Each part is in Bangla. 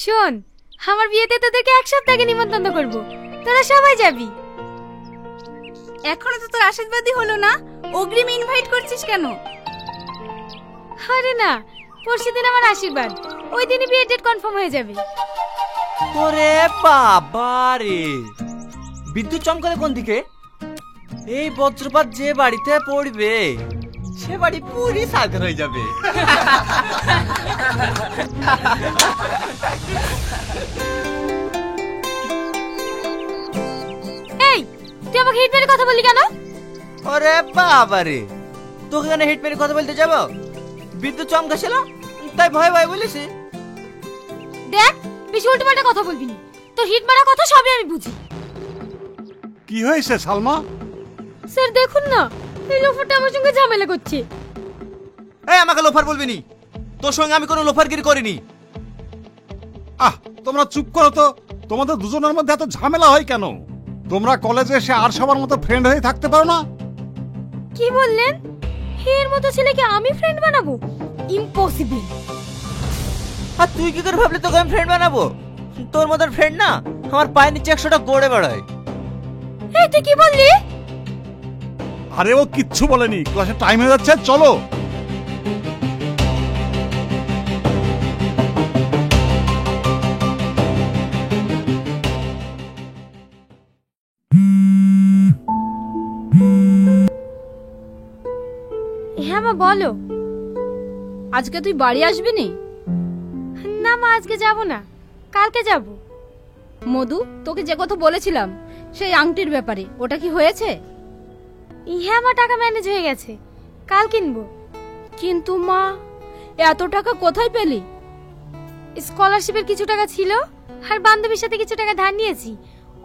শোন, আমার বিয়েতে তোদেরকে এক সপ্তাহ আগে নিমন্ত্রণ করব, তোরা সবাই যাবি। এখনো তো তোর আশীর্বাদই হলো না, অগ্রিম ইনভাইট করছিস কেন? আরে না, পরশুদিন আমার আশীর্বাদ, ওই দিনই বিয়ের ডেট কনফার্ম হয়ে যাবে। ওরে বাবা রে, বিদ্যুৎ চমকালে কোন দিকে? এই বজ্রপাত যে বাড়িতে পড়বে সে বাড়ি পুরি সাগর হয়ে যাবে। এই, তুই আমাকে হিট মেরে কথা বললি কেন? ওরে বাবা রে, তোকে কেন হিট মেরে কথা বলতে যাব? বিদ্যুৎ চমকাছিল তাই ভয় ভয় বলেছি। দেখ, বেশি উল্টোপাল্টা কথা বলবি না, তোর হিট মারা কথা সবই আমি বুঝি। কি হয়েছে সালমা? স্যার দেখুন না, এই লোফারটা আমার সঙ্গে ঝামেলা করছে। এই, আমাকে লোফার বলবি নি, তোর সঙ্গে আমি কোনো লোফারগিরি করিনি। তোমরা চুপ করো তো, তোমাদের দুজনের মধ্যে এত ঝামেলা হয় কেন? তোমরা কলেজে এসে আর সবার মতো ফ্রেন্ড হয়ে থাকতে পারো না? কি বললেন? এর মতো ছেলেকে আমি ফ্রেন্ড বানাবো? ইম্পসিবল। আর তুই কি করে ভাবলি তোকে আমি ফ্রেন্ড বানাবো? তোর মতন ফ্রেন্ড না আমার পায়ের নিচে 100টা গড়ে বেড়ায়। এই তুই কি বললি? আরে ও কিচ্ছু বলেনি, ক্লাসে টাইম হয়ে যাচ্ছে, চলো। হ্যাঁ মা, বলো। আজকে তুই বাড়ি আসবি নি? না মা, আজকে যাব না, কালকে যাব। মধু, তোকে যে কথা বলেছিলাম সেই আংটির ব্যাপারে, ওটা কি হয়েছে? হ্যাঁ মা, টাকা ম্যানেজ হয়ে গেছে, কাল কিনবো। কিন্তু মা, এত টাকা কোথায় পেলি? স্কলারশিপের কিছু টাকা ছিল, আর বান্ধবীর সাথে কিছু টাকা ধার নিয়েছি,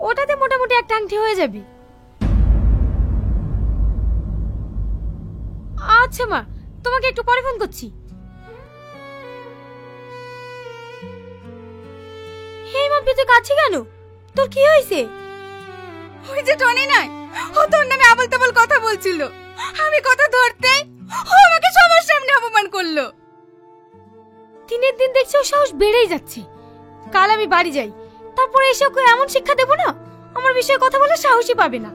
ওটাতে মোটামুটি একটা আংটি হয়ে যাবে। আচ্ছা মা, তোমাকে একটু পরে ফোন করছি। হেই মা, তুই কাছে কেন? তোর কি হয়েছে? ওই যে টনি নাই, ও তোর নামে আবল তাবল কথা বলছিল, আমি কথা ধরতেই ও আমাকে সবার সামনে অপমান করলো। দিনের দিন দেখছি ও সাহস বেড়েই যাচ্ছে। কাল আমি বাড়ি যাই, তারপরে এসে ওকে এমন শিক্ষা দেবো না, আমার বিষয়ে কথা বলার সাহসই পাবে না।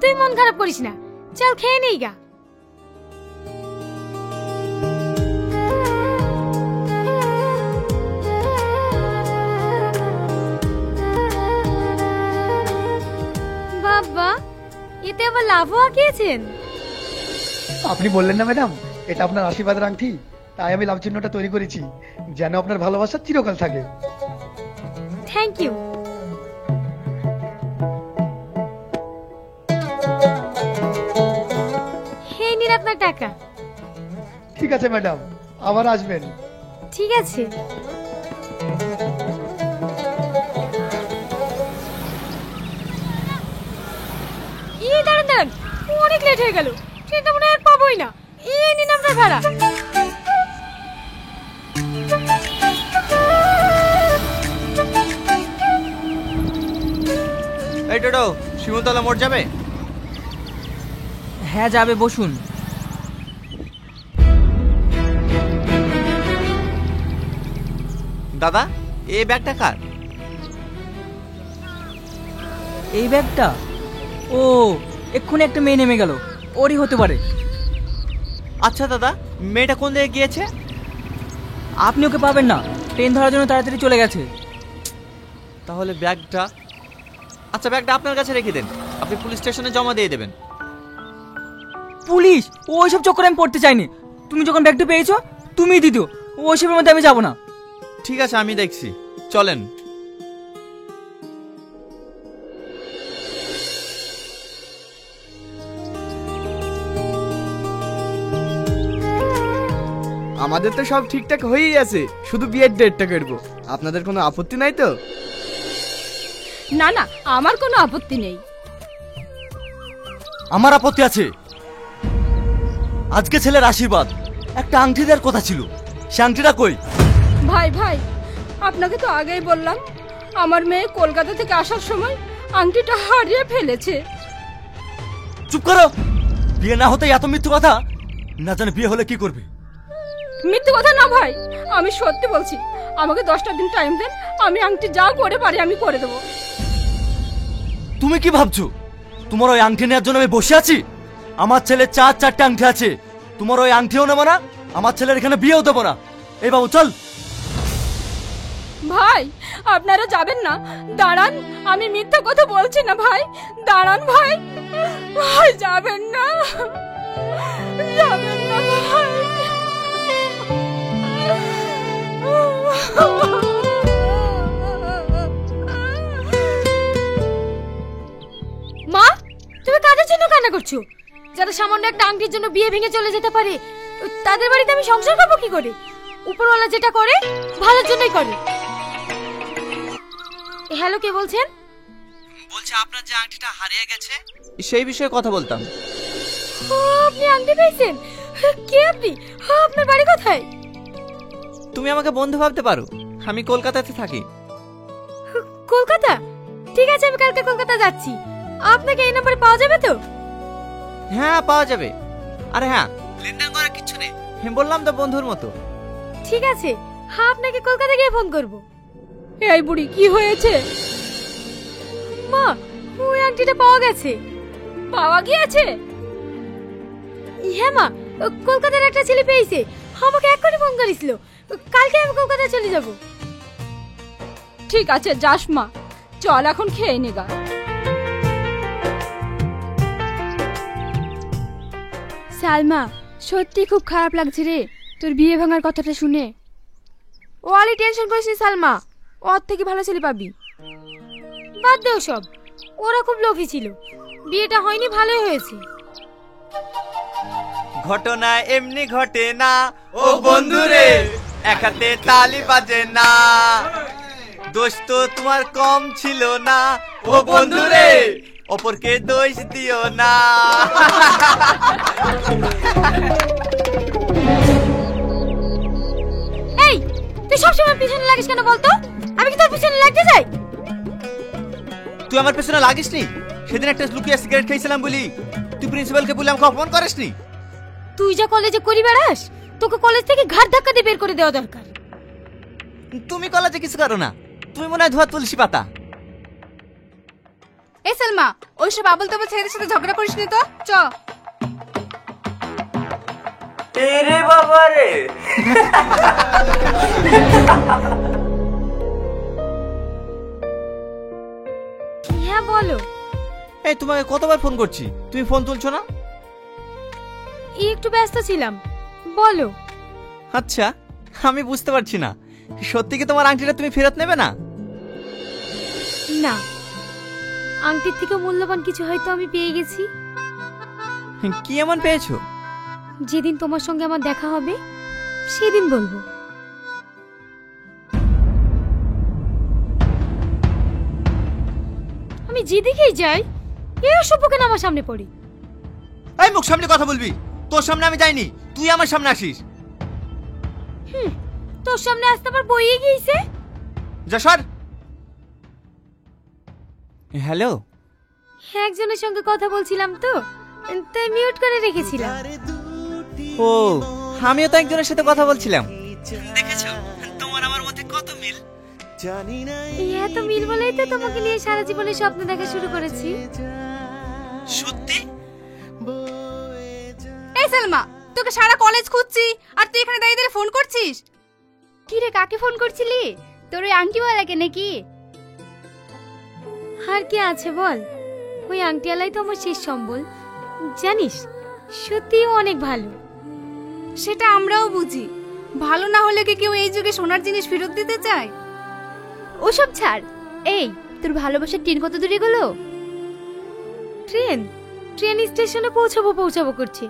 তুই মন খারাপ করিস না, চল খেয়ে নেই গা। বাবা, এতে আবার লাভও আঁকিয়েছেন। আপনি বললেন না ম্যাডাম, এটা আপনার আশীর্বাদের আংটি, তাই আমি লাভ চিহ্নটা তৈরি করেছি, যেন আপনার ভালোবাসা চিরকাল থাকে। Thank you. এই নিন আপনার টাকা। ঠিক আছে ম্যাডাম, আবার আসবেন। ঠিক আছে। দাঁড়ান দাঁড়ান, অনেক লেট হয়ে গেল, ট্রেনটা মনে হয় আর পাবোই না। এই নিন আপনার ভাড়া। এই টোটো, শিমুলতলা মোড় যাবে? হ্যাঁ যাবে, বসুন। দাদা, এই ব্যাগটা কার? এই ব্যাগটা? ও, এক্ষুনি একটা মেয়ে নেমে গেল, ওরই হতে পারে। আচ্ছা দাদা, মেয়েটা কোন দিকে গিয়েছে? আপনি ওকে পাবেন না, ট্রেন ধরার জন্য তাড়াতাড়ি চলে গেছে। তাহলে ব্যাগটা? আচ্ছা, ব্যাগটা আপনার কাছে রেখে দেন, আপনি পুলিশ স্টেশনে জমা দিয়ে দেবেন। পুলিশ? ওইসব চক্করে আমি পড়তে চাইনি। তুমি যখন ব্যাগটা পেয়েছো তুমিই দিত, ওইসবের মধ্যে আমি যাবো না। ঠিক আছে, আমি দেখছি, চলেন। আমাদের তো সব ঠিকঠাক হয়েই আছে, শুধু বিয়ের ডেটটা করবো। আপনাদের কোনো আপত্তি নাই তো? না না, আমার কোনো আপত্তি নেই। আমার আপত্তি আছে। আজকে ছেলের আশীর্বাদ, একটা আংটি দেওয়ার কথা ছিল, সে আংটিটা কই? ভাই ভাই, আপনাকে তো আগেই বললাম, আমার মেয়ে কলকাতা থেকে আসার সময় আংটিটা হারিয়ে ফেলেছে। চুপ করো, বিয়ে না হতে এত মিথ্যে কথা, না জানে বিয়ে হলে কি করবে। মিথ্যে কথা না ভাই, আমি সত্যি বলছি, আমাকে 10টা দিন টাইম দেন, আমি আংটি যা করে পারি আমি করে দেবো। তুমি কি ভাবছো তোমার ওই আংটি নেওয়ার জন্য আমি বসে আছি? আমার ছেলে 4-4টে আংটি আছে, তোমার ওই আংটিও নেবো না, আমার ছেলের এখানে বিয়েও দেবো না। এই বাবু চল। ভাই আপনারা যাবেন না, দাঁড়ান, আমি মিথ্যা কথা বলছি না ভাই, দাঁড়ান ভাই, ভাই যাবেন না, যাবেন না ভাই। মা, তুমি কাদের জন্য কান্না করছো? যারা সামান্য একটা আংটির জন্য বিয়ে ভেঙে চলে যেতে পারে, তাদের বাড়িতে আমি সংসার করবো কি করে? উপরওয়ালা যেটা করে ভালোর জন্যই করে। হ্যালো, কে বলছেন? বলছে আপনার যে আংটিটা হারিয়ে গেছে সেই বিষয়ে কথা বলতাম। ও, আপনি আংটি পেয়েছেন? কে আপনি? আপনার বাড়ি কোথায়? তুমি আমাকে বন্ধু ভাবতে পারো, আমি কলকাতাতে থাকি। কলকাতা? ঠিক আছে, আমি কালকে কলকাতা যাচ্ছি। আপনাকে এই নম্বরে পাওয়া যাবে তো? হ্যাঁ পাওয়া যাবে। আরে হ্যাঁ, লেনদেন করার কিছু নেই, আমি বললাম তো বন্ধুর মতো। ঠিক আছে, হ্যাঁ আপনাকে কলকাতা গিয়ে ফোন করব। এই বুড়ি কি হয়েছে? মা, ওই আংটিটা পাওয়া গেছে। পাওয়া গিয়েছে? হ্যাঁ মা, কলকাতার একটা ছেলে পেয়েছে, আমাকে এক্ষুনি ফোন করেছিল। কালকে আমি কলকাতা চলে যাব। ঠিক আছে যাস মা, চল এখন খেয়ে নেগা। সালমা, সত্যি খুব খারাপ লাগছে রে তোর বিয়ে ভাঙার কথাটা শুনে। ও আলি টেনশন করিস নি সালমা, ওর থেকে ভালো ছেলে পাবি। বাদ দেও সব, ওরা খুব লোভী ছিল, বিয়েটা হয়নি, ভালোই হয়েছে। ঘটনা এমনি ঘটে না ও বন্ধুরে, এক হাতে তালি বাজে না, দোষ তো তোমার কম ছিল না ও বন্ধুরে, অপরকে দোষ দিও না। এই, তুই সবসময় পিছনে লাগিস কেন বলতো? আমি কি তোর পিছনে লাগতে যাই? তুই আমার পেছনে লাগিস নি? সেদিন একটা লুকিয়ে সিগারেট খেয়েছিলাম বলি তুই প্রিন্সিপালকে বলে আমাকে অপমান করিসনি? তুই যা কলেজে করি বেড়াস, তোকে কলেজ থেকে ঘাট ধাক্কা দিয়ে বের করে দেওয়া দরকার। তুমি কলেজে কিছু করো না, তুমি মনে হয় ধোয়া তুলসী পাতা। এই সালমা, ওইসব আবল তাবল ছেলেদের সাথে ঝগড়া করিস নি তো, চ। এরে বাবা রে। হ্যাঁ বলো। এই তোমাকে কতবার ফোন করছি, তুমি ফোন তুলছো না? একটু ব্যস্ত ছিলাম, বলো। আচ্ছা, আমি বুঝতে পারছি না, সত্যি কি তোমার আংটিটা তুমি ফেরত নেবে না? না, আংটির থেকে মূল্যবান কিছু হয়তো আমি পেয়ে গেছি। কি এমন পেয়েছো? যেদিন তোমার সঙ্গে আমার দেখা হবে সেদিন বলবো। আমি যেদিকেই যাই এই অসভ্য কেন আমার সামনে পড়ি? এই মুখ সামনে কথা বলবি, তোর সামনে আমি যাইনি, তুই আমার সামনে আসিস। তোর সামনে আসতে আবার বইয়ে গিয়েছে। যা সর। হ্যালো, একজনের সঙ্গে কথা বলছিলাম তো, তাই মিউট করে রেখেছিলাম। ও আমিও তো একজনের সাথে কথা বলছিলাম। দেখেছো তোমার আমার মধ্যে কত মিল। এত মিল বলেই তো তোমাকে নিয়ে সারা জীবনে স্বপ্ন দেখা শুরু করেছি। সত্যি? এই সালমা, তোকে সারা কলেজ খুঁজছি আর তুই এখানে দাঁড়িয়ে দাঁড়িয়ে ফোন করছিস। কি রে, কাকে ফোন করছিলি? তোর ওই আংটিওয়ালাকে নাকি? আর কি আছে বল, ওই আংটিওয়ালাই তো আমার শেষ সম্বল। জানিস, সত্যিই অনেক ভালো। সেটা আমরাও বুঝি, ভালো না হলে কি কেউ এই যুগে সোনার জিনিস ফেরত দিতে চায়? ওসব ছাড়। এই, তোর ভালোবাসার ট্রেন কত দূরে গেল? ট্রেন স্টেশনে পৌঁছাবো করছে,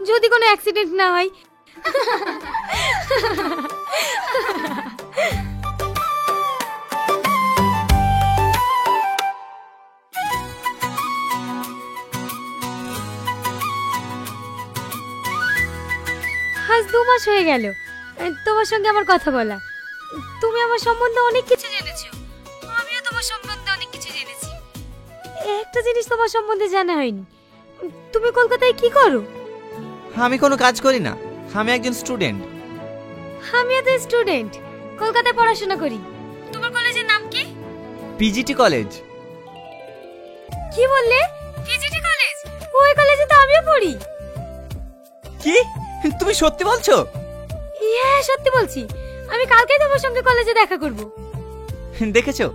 যদি কোনো অ্যাক্সিডেন্ট না হয়। আজ 2 মাস হয়ে গেল তোমার সঙ্গে আমার কথা বলা। তুমি আমার সম্বন্ধে অনেক কিছু জেনেছো, আমিও তোমার সম্বন্ধে অনেক কিছু জেনেছি। একটা জিনিস তোমার সম্বন্ধে জানা হয়নি, তুমি কলকাতায় কি করো? আমি কোনো কাজ করি না, আমি একজন স্টুডেন্ট। আমিও তো স্টুডেন্ট, কলকাতায় পড়াশোনা করি। তোমার কলেজের নাম কি? PGT college. কি বললে? PGT college? ওই কলেজে তো আমিও পড়ি। কি তুমি সত্যি বলছো? হ্যাঁ সত্যি বলছি। আমি কালকেই তোমার সঙ্গে কলেজে দেখা করব। দেখেছো,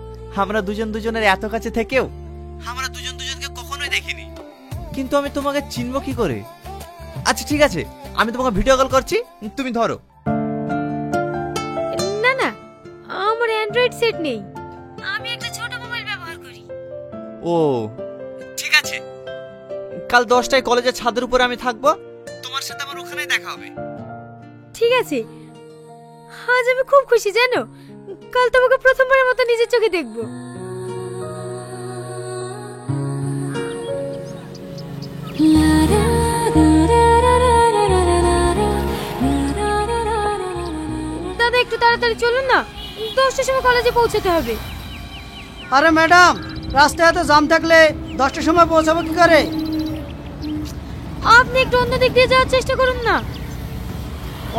আমরা দুজন দুজনের এত কাছে থেকেও আমরা দুজন দুজনকে কখনোই দেখিনি। কিন্তু আমি তোমাকে চিনবো কি করে? আচ্ছা ঠিক আছে, আমি তোমাকে ভিডিও কল করছি, তুমি ধরো। না না, আমার অ্যান্ড্রয়েড সেট নেই। আমি একটা ছোট মোবাইল ব্যবহার করি। ও ঠিক আছে, কাল 10টায় কলেজের ছাদের উপরে আমি থাকবো, তোমার সাথে আমার ওখানেই দেখা হবে। ঠিক আছে। আজ আমি খুব খুশি জানো, কাল তোমাকে প্রথমবারের মতো নিজের চোখে দেখবো। দাদা একটু তাড়াতাড়ি চলুন না, 10টার সময় কলেজে পৌঁছাতে হবে। আরে ম্যাডাম, রাস্তায় এত জাম থাকলে 10টার সময় পৌঁছাবো কি করে? আপনি একটু অন্য দিক দিয়ে যাওয়ার চেষ্টা করুন না।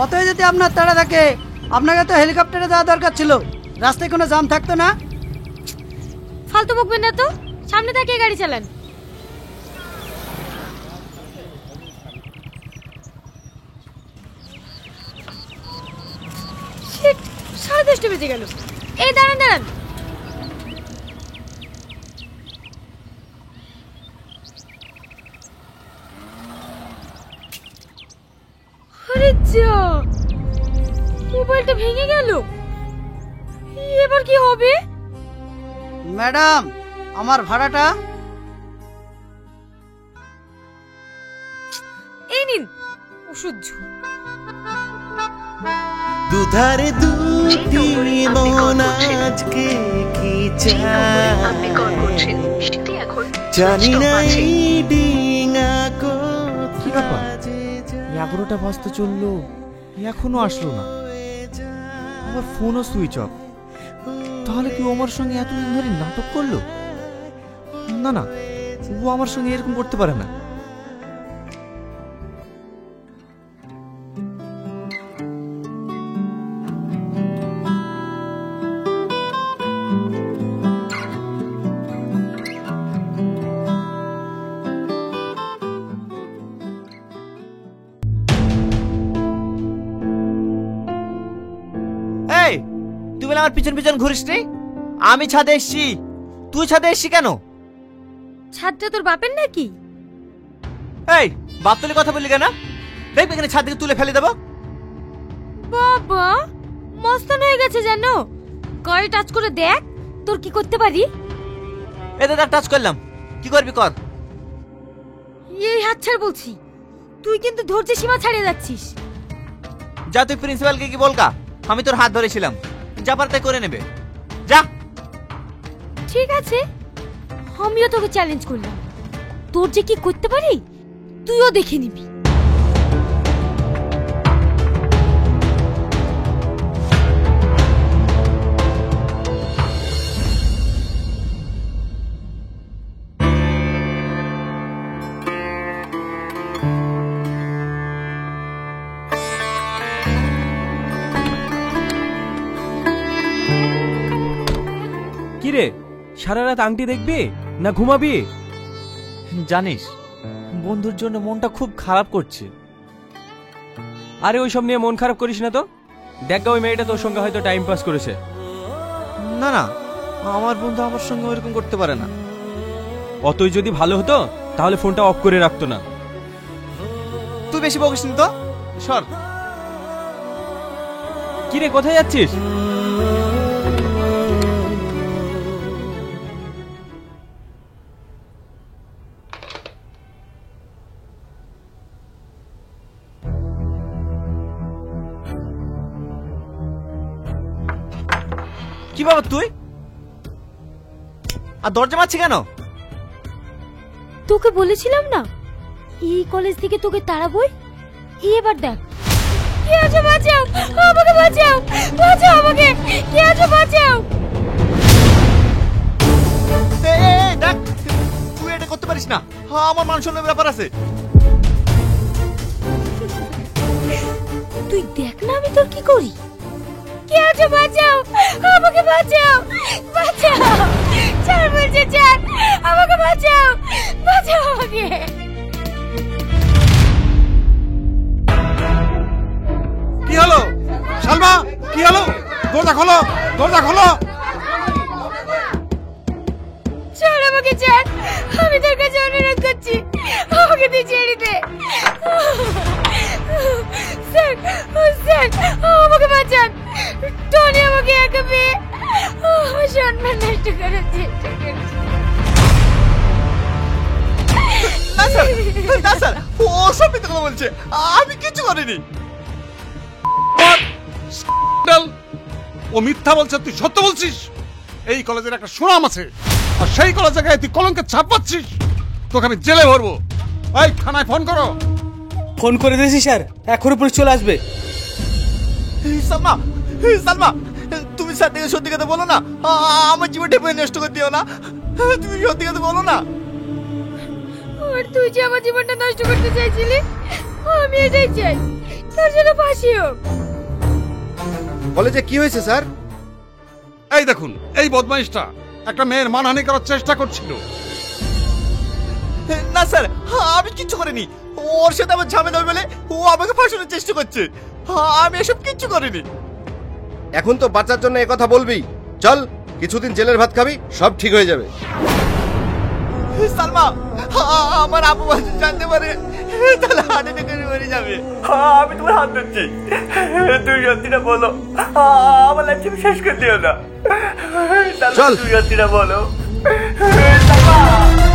অতই যদি আপনার তাড়া থাকে, আপনাকে তো হেলিকপ্টারে যাওয়া দরকার ছিল, রাস্তায় কোনো জাম থাকতো না। ফালতু বকবেন না তো, সামনে তাকিয়ে গাড়ি চালান। শিট, 10:30 বেজে গেল। এই দাঁড়ান দাঁড়ান। আরে যা, মোবাইলটা ভেঙে গেল। এবার কি হবে? ম্যাডাম, আমার ভাড়াটা? এই নিন অসহ্য। দুধারে দুটি মন আজকে কি চায়, জানি না এই ডিঙা কি ব্যাপার, 11টা বাজতে চললো, এখনো আসলো না। আমার ফোনও সুইচ অফ। তাহলে কি ও আমার সঙ্গে এতদিন ধরে নাটক করলো? না না, ও আমার সঙ্গে এরকম করতে পারে না। এই, তুই বলে আমার পিছন পিছন ঘুরিস রে? আমি ছাদে এসছি, তুই ছাদে এসছি কেন? ছাদটা তোর বাপের নাকি? এই, বাপ তুলে কথা বললি কেন? দেখবে এখানে ছাদ থেকে তুলে ফেলে দেবো। বাবা মস্তান হয়ে গেছে জানো। গাড়ি টাচ করে দেখ তোর কি করতে পারি। এতে তার টাচ করলাম, কি করবি কর। এই হাত ছাড় বলছি, তুই কিন্তু ধৈর্যের সীমা ছাড়িয়ে যাচ্ছিস। যা তুই প্রিন্সিপালকে কি বলকা, আমি তোর হাত ধরেছিলাম, যা পার তাই করে নেবে, যা। ঠিক আছে, আমিও তোকে চ্যালেঞ্জ করলাম, তোর যে কি করতে পারি তুইও দেখে নিবি। কিরে, সারা রাত আংটি দেখবি না ঘুমাবি? জানিস, বন্ধুর জন্য মনটা খুব খারাপ করছে। আরে ওইসব নিয়ে মন খারাপ করিস না তো। দেখ ওই মেয়েটা তোর সঙ্গে হয়তো টাইম পাস করেছে। না না, আমার বন্ধু আমার সঙ্গে ওইরকম করতে পারে না। অতই যদি ভালো হতো তাহলে ফোনটা অফ করে রাখতো না। তুই বেশি বকিস না তো, সর। কিরে, কোথায় যাচ্ছিস? কি বাবা তুই, আর দরজা মারছি কেন? তোকে বলেছিলাম না এই কলেজ থেকে তোকে তাড়াবই। এবার দেখ। কে আছো, বাঁচাও আমাকে, বাঁচাও বাঁচাও আমাকে, কে আছো বাঁচাও। দেখ, তুই এটা করতে পারিস না, আমার মান সম্মানের ব্যাপার আছে। তুই দেখ না আমি তোর কি করি। কে আছো বাঁচাও, আমাকে বাঁচাও, বাঁচাও, ছাড় বলছে ছাড়, আমাকে বাঁচাও, বাঁচাও আমাকে। কি হলো সালমা, কি হলো? দরজা খোলো, দরজা খোলো। ছাড় আমাকে ছাড়, আমি তোর কাছে অনুরোধ করছি, আমাকে তুই ছেড়ে দে। স্যার, স্যার, আমাকে বাঁচান, টনি আমাকে একা পেয়ে আমার সম্মান নষ্ট করার চেষ্টা করছে। না স্যার, না স্যার, ও সব মিথ্যা কথা বলছে, আমি কিছু করিনি। ও মিথ্যা বলছে, তুই সত্য বলছিস? এই কলেজের একটা সুনাম আছে, আর সেই কলেজে গায়ে তুই কলঙ্কের ছাপ পাচ্ছিস। তোকে আমি জেলে ভরবো। এই থানায় ফোন করো। ফোন করে দিয়েছি স্যার, এখনই পুলিশ চলে আসবে। সালমা, সালমা, তুমি স্যার থেকে সত্যি কথা বলো না, আমার জীবনটা নষ্ট করে দিও না, তুমি সত্যি কথা বলো না। আর তুই যে আমার জীবনটা নষ্ট করতে চাইছিলি, আমি এটাই চাই, তোর জন্য ফাঁসি হোক। কলেজে কি হয়েছে স্যার? এই দেখুন, এই বদমাইশটা একটা মেয়ের মানহানি করার চেষ্টা করছিল। না স্যার, আমি কিচ্ছু করিনি, ওর সাথে আমার ঝামেলা হবে বলে ও আমাকে ফাঁসানোর চেষ্টা করছে, আমি এসব কিচ্ছু করিনি। এখন তো বাঁচার জন্য একথা বলবি। চল, কিছুদিন জেলের ভাত খাবি, সব ঠিক হয়ে যাবে। সালমা, আমার আপু জানতে পারে তাহলে হার্ট অ্যাটাক করে মরে যাবে। আমি তোমার হাত ধরছি, তুমি সত্যিটা বলো, আমার লাইফ শেষ করে দিও না। চল। তুমি সত্যিটা বলো সালমা।